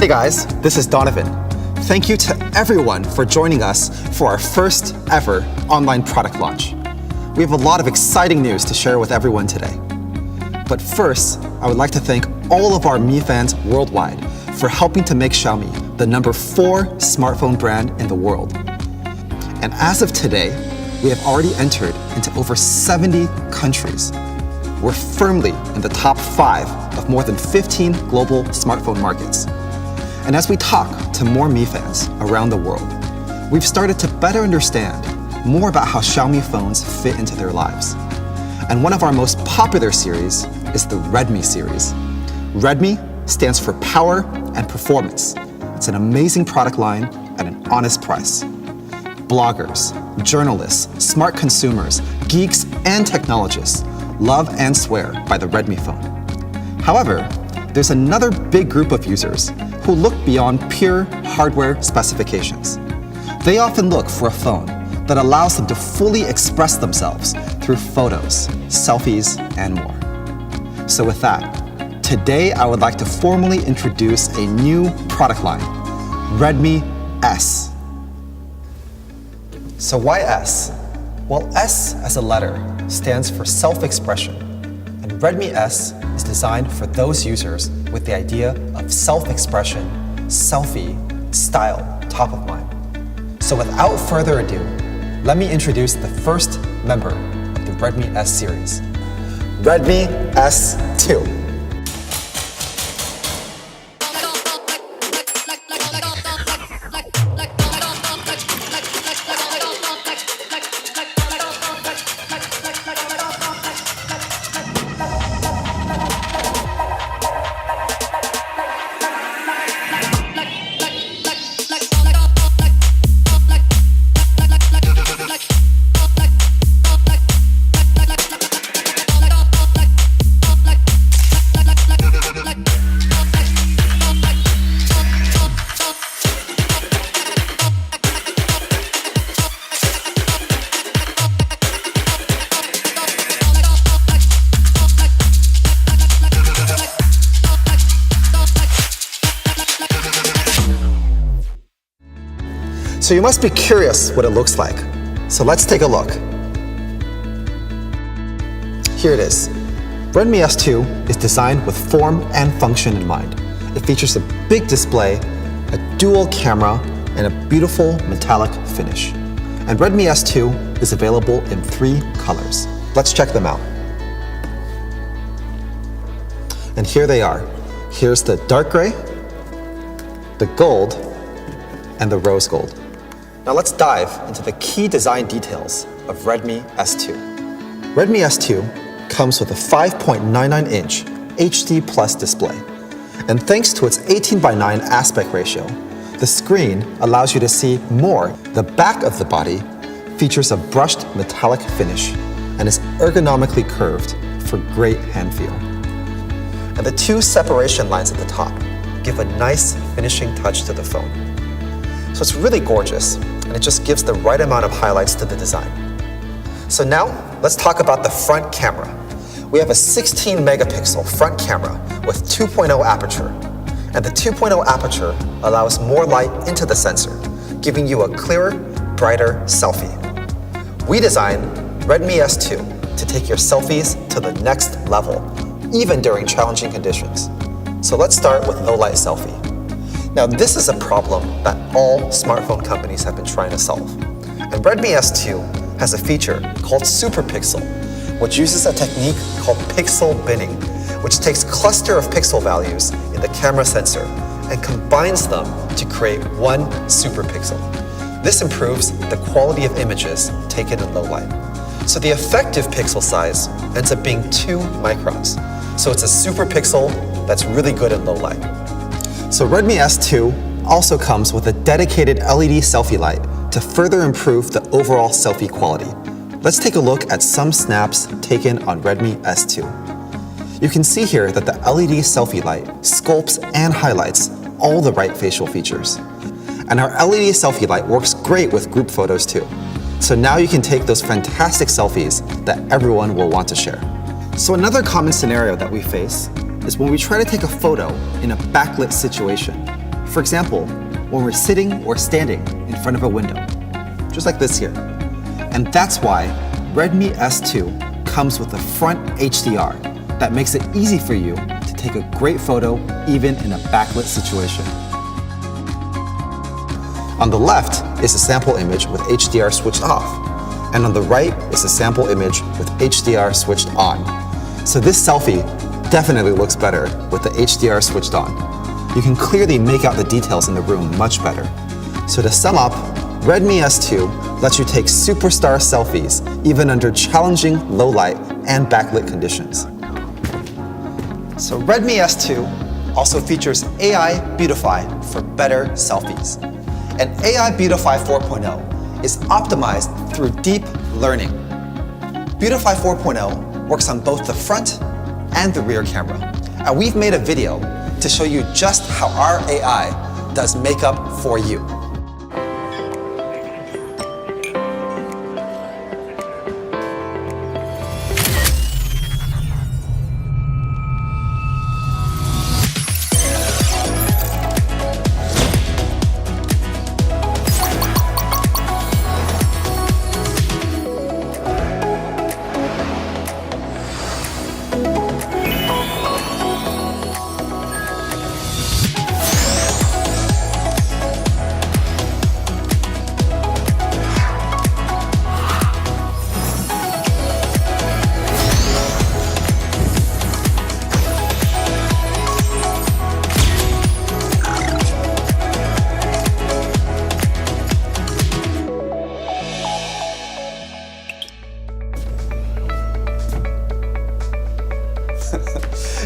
Hey guys, this is Donovan. Thank you to everyone for joining us for our first ever online product launch. We have a lot of exciting news to share with everyone today. But first, I would like to thank all of our Mi fans worldwide for helping to make Xiaomi the #4 smartphone brand in the world. And as of today, we have already entered into over 70 countries. We're firmly in the top 5 of more than 15 global smartphone markets. And as we talk to more Mi fans around the world, we've started to better understand more about how Xiaomi phones fit into their lives. And one of our most popular series is the Redmi series. Redmi stands for power and performance. It's an amazing product line at an honest price. Bloggers, journalists, smart consumers, geeks, and technologists love and swear by the Redmi phone. However, there's another big group of users who look beyond pure hardware specifications. They often look for a phone that allows them to fully express themselves through photos, selfies, and more. So with that, today I would like to formally introduce a new product line, Redmi S. So why S? Well, S as a letter stands for self-expression, and Redmi S is designed for those users with the idea of self-expression, selfie, style top of mind. So without further ado, let me introduce the first member of the Redmi S series, Redmi S2. So you must be curious what it looks like. So let's take a look. Here it is. Redmi S2 is designed with form and function in mind. It features a big display, a dual camera, and a beautiful metallic finish. And Redmi S2 is available in 3 colors. Let's check them out. And here they are. Here's the dark gray, the gold, and the rose gold. Now let's dive into the key design details of Redmi S2. Redmi S2 comes with a 5.99-inch HD Plus display. And thanks to its 18:9 aspect ratio, the screen allows you to see more. The back of the body features a brushed metallic finish and is ergonomically curved for great hand feel. And the 2 separation lines at the top give a nice finishing touch to the phone. So it's really gorgeous, and it just gives the right amount of highlights to the design. So now, let's talk about the front camera. We have a 16-megapixel front camera with 2.0 aperture, and the 2.0 aperture allows more light into the sensor, giving you a clearer, brighter selfie. We designed Redmi S2 to take your selfies to the next level, even during challenging conditions. So let's start with low-light selfie. Now this is a problem that all smartphone companies have been trying to solve. And Redmi S2 has a feature called Super Pixel, which uses a technique called pixel binning, which takes a cluster of pixel values in the camera sensor and combines them to create one super pixel. This improves the quality of images taken in low light. So the effective pixel size ends up being 2 microns. So it's a super pixel that's really good in low light. So Redmi S2 also comes with a dedicated LED selfie light to further improve the overall selfie quality. Let's take a look at some snaps taken on Redmi S2. You can see here that the LED selfie light sculpts and highlights all the right facial features. And our LED selfie light works great with group photos too. So now you can take those fantastic selfies that everyone will want to share. So another common scenario that we face is when we try to take a photo in a backlit situation. For example, when we're sitting or standing in front of a window, just like this here. And that's why Redmi S2 comes with a front HDR that makes it easy for you to take a great photo even in a backlit situation. On the left is a sample image with HDR switched off, and on the right is a sample image with HDR switched on. So this selfie definitely looks better with the HDR switched on. You can clearly make out the details in the room much better. So to sum up, Redmi S2 lets you take superstar selfies even under challenging low light and backlit conditions. So Redmi S2 also features AI Beautify for better selfies. And AI Beautify 4.0 is optimized through deep learning. Beautify 4.0 works on both the front and the rear camera. And we've made a video to show you just how our AI does makeup for you.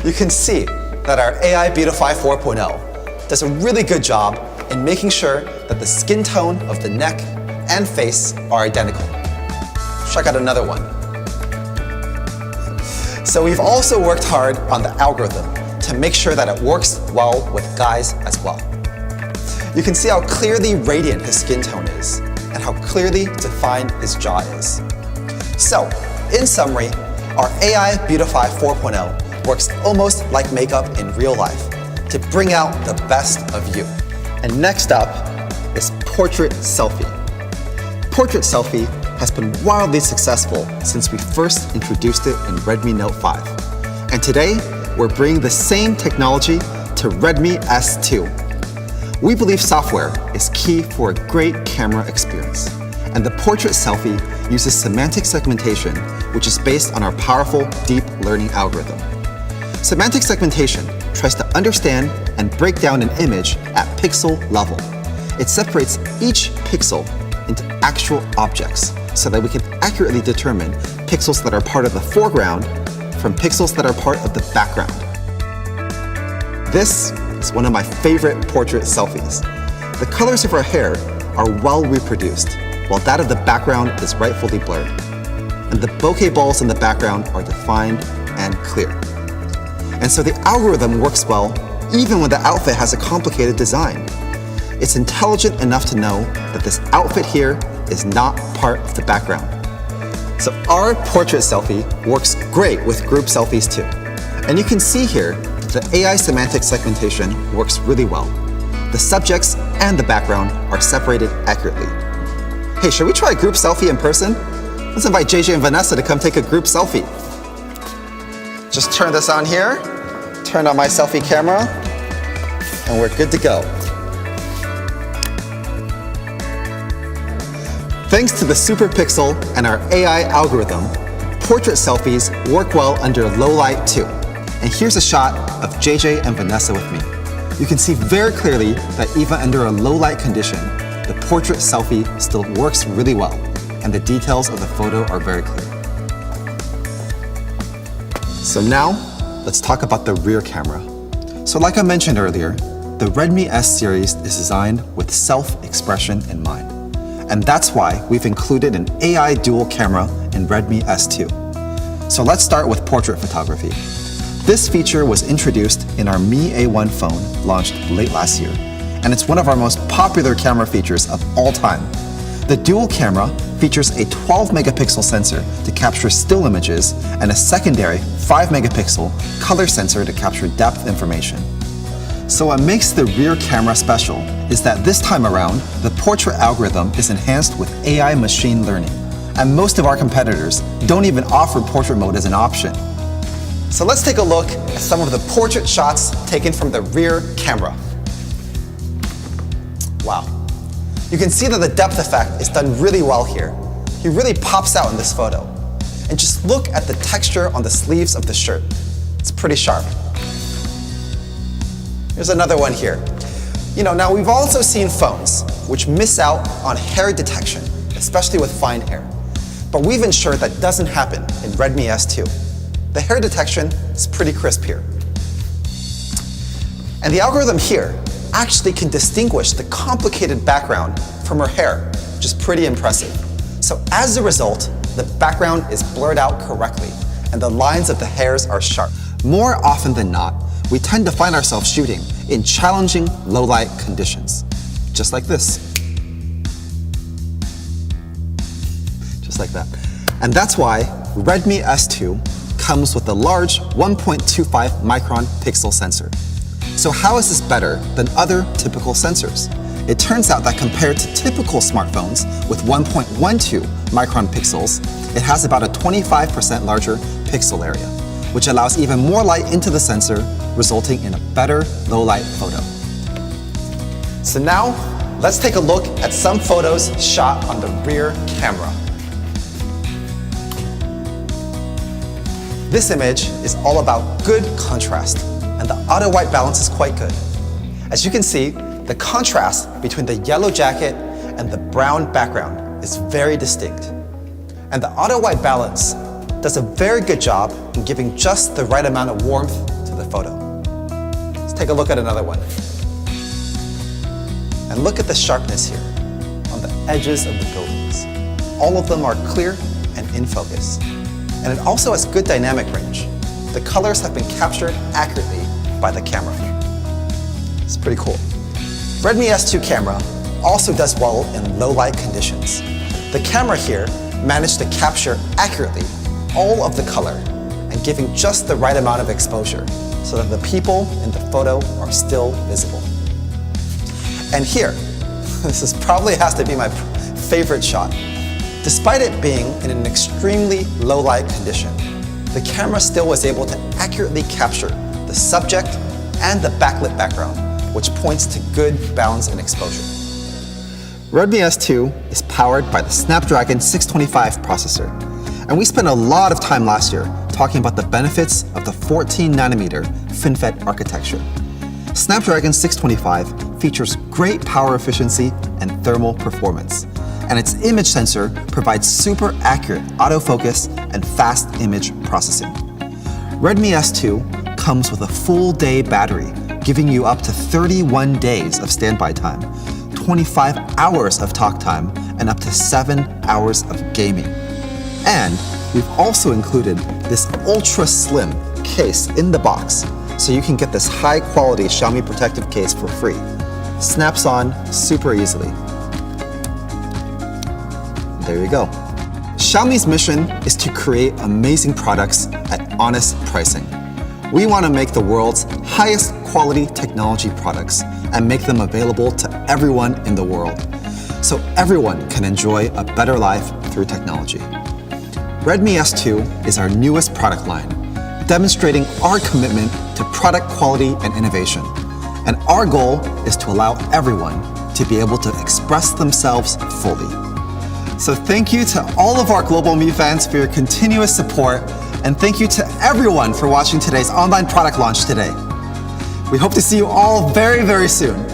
You can see that our AI Beautify 4.0 does a really good job in making sure that the skin tone of the neck and face are identical. Check out another one. So we've also worked hard on the algorithm to make sure that it works well with guys as well. You can see how clearly radiant his skin tone is and how clearly defined his jaw is. So, in summary, our AI Beautify 4.0 works almost like makeup in real life to bring out the best of you. And next up is Portrait Selfie. Portrait Selfie has been wildly successful since we first introduced it in Redmi Note 5. And today, we're bringing the same technology to Redmi S2. We believe software is key for a great camera experience. And the Portrait Selfie uses semantic segmentation, which is based on our powerful deep learning algorithm. Semantic segmentation tries to understand and break down an image at pixel level. It separates each pixel into actual objects so that we can accurately determine pixels that are part of the foreground from pixels that are part of the background. This is one of my favorite portrait selfies. The colors of our hair are well reproduced, while that of the background is rightfully blurred. And the bokeh balls in the background are defined and clear. And so the algorithm works well even when the outfit has a complicated design. It's intelligent enough to know that this outfit here is not part of the background. So our portrait selfie works great with group selfies too. And you can see here that the AI semantic segmentation works really well. The subjects and the background are separated accurately. Hey, should we try a group selfie in person? Let's invite JJ and Vanessa to come take a group selfie. Just turn this on here, turn on my selfie camera, and we're good to go. Thanks to the super pixel and our AI algorithm, portrait selfies work well under low light too. And here's a shot of JJ and Vanessa with me. You can see very clearly that even under a low light condition, the portrait selfie still works really well, and the details of the photo are very clear. So now, let's talk about the rear camera. So like I mentioned earlier, the Redmi S series is designed with self-expression in mind. And that's why we've included an AI dual camera in Redmi S2. So let's start with portrait photography. This feature was introduced in our Mi A1 phone launched late last year, and it's one of our most popular camera features of all time. The dual camera features a 12 megapixel sensor to capture still images and a secondary 5 megapixel color sensor to capture depth information. So what makes the rear camera special is that this time around, the portrait algorithm is enhanced with AI machine learning. And most of our competitors don't even offer portrait mode as an option. So let's take a look at some of the portrait shots taken from the rear camera. Wow. You can see that the depth effect is done really well here. He really pops out in this photo. And just look at the texture on the sleeves of the shirt. It's pretty sharp. Here's another one here. Now we've also seen phones which miss out on hair detection, especially with fine hair. But we've ensured that doesn't happen in Redmi S2. The hair detection is pretty crisp here. And the algorithm here actually can distinguish the complicated background from her hair, which is pretty impressive. So as a result, the background is blurred out correctly, and the lines of the hairs are sharp. More often than not, we tend to find ourselves shooting in challenging low-light conditions, just like this. Just like that. And that's why Redmi S2 comes with a large 1.25 micron pixel sensor. So how is this better than other typical sensors? It turns out that compared to typical smartphones with 1.12 micron pixels, it has about a 25% larger pixel area, which allows even more light into the sensor, resulting in a better low-light photo. So now, let's take a look at some photos shot on the rear camera. This image is all about good contrast, and the auto-white balance is quite good. As you can see, the contrast between the yellow jacket and the brown background is very distinct. And the auto-white balance does a very good job in giving just the right amount of warmth to the photo. Let's take a look at another one. And look at the sharpness here on the edges of the buildings. All of them are clear and in focus. And it also has good dynamic range. The colors have been captured accurately by the camera. It's pretty cool. Redmi S2 camera also does well in low light conditions. The camera here managed to capture accurately all of the color and giving just the right amount of exposure so that the people in the photo are still visible. And here, this probably has to be my favorite shot. Despite it being in an extremely low light condition, the camera still was able to accurately capture the subject and the backlit background, which points to good balance and exposure. Redmi S2 is powered by the Snapdragon 625 processor, and we spent a lot of time last year talking about the benefits of the 14nm FinFET architecture. Snapdragon 625 features great power efficiency and thermal performance, and its image sensor provides super accurate autofocus and fast image processing. Redmi S2 comes with a full day battery, giving you up to 31 days of standby time, 25 hours of talk time, and up to 7 hours of gaming. And we've also included this ultra slim case in the box, so you can get this high quality Xiaomi protective case for free. Snaps on super easily. There you go. Xiaomi's mission is to create amazing products at honest pricing. We want to make the world's highest quality technology products and make them available to everyone in the world, so everyone can enjoy a better life through technology. Redmi S2 is our newest product line, demonstrating our commitment to product quality and innovation. And our goal is to allow everyone to be able to express themselves fully. So thank you to all of our Global Me fans for your continuous support, and thank you to everyone for watching today's online product launch today. We hope to see you all very, very soon.